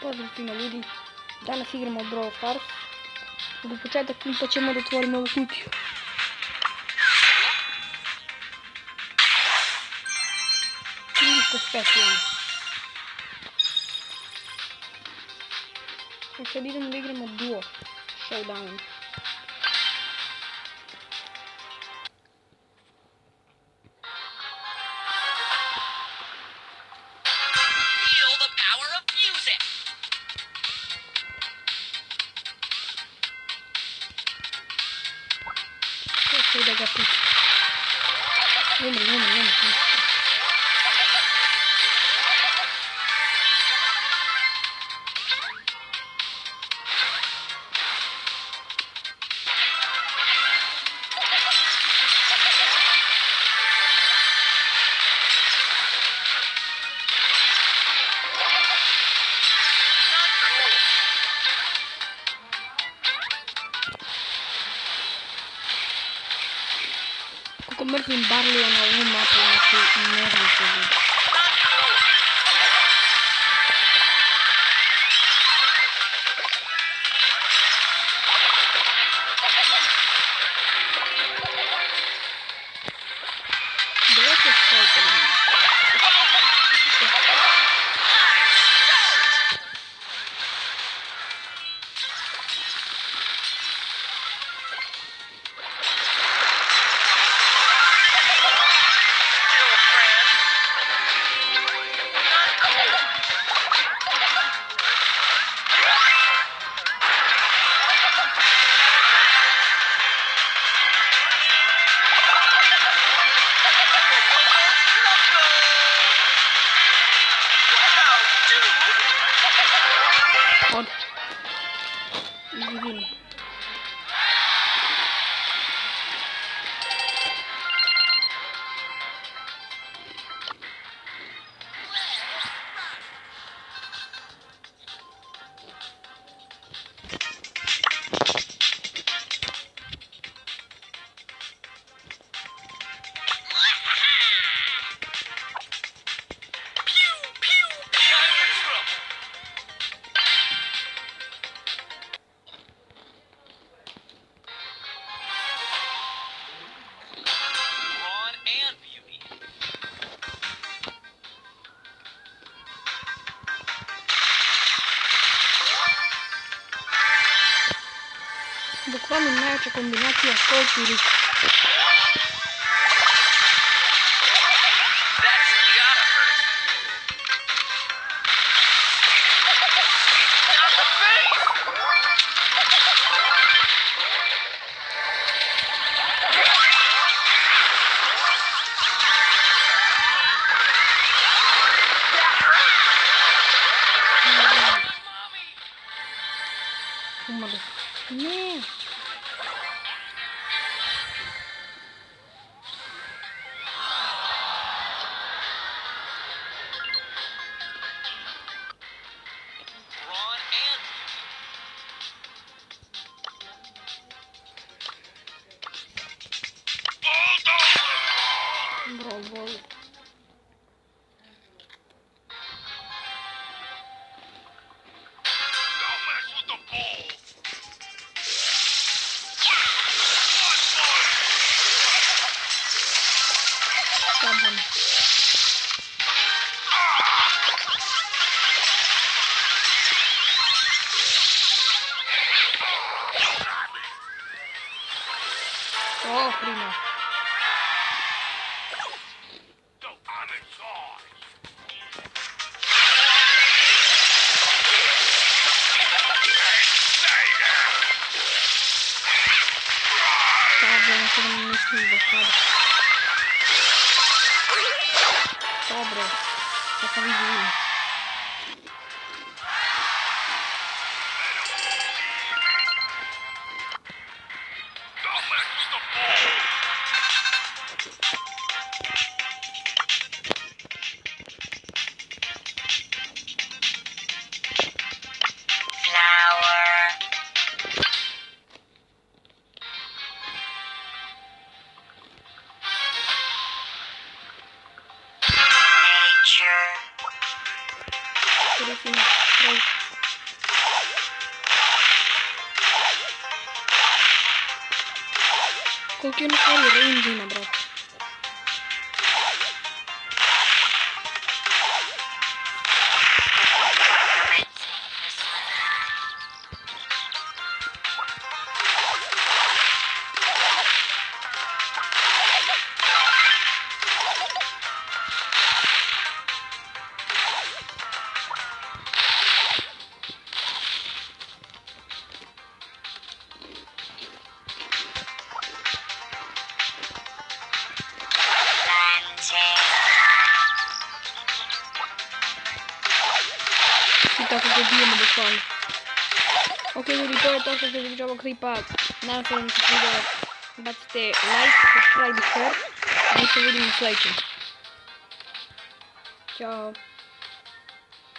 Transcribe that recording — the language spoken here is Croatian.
Pozdrav svima ljudi, danas igramo Brawl Stars. Za početak pa ćemo da otvorimo ovu kutiju. Ništa specijalno. Sad idemo da igramo duo showdown. Da ga pusti. Umri. Kako mrzim Barleya na ovu mapu, znači nervno se vidi. Dajte šajte. Od. Izvini. Bukvalno najjača kombinacija Colt i Rick. Umrli. Ne. Bol. Stubborn. Oh, prima. Stubborn, se nam ne stiže sada. Dobro, kako vidim. Nature. Koliko je na stvari range ima, brate. I tako ga bijemo bukvalno. Ok ljudi, to je to što se tiče ovog klipa. Nadam se da vam se svidjelo. Bacite like, subscribe i share. A mi se vidimo u sljedećem. Ćao.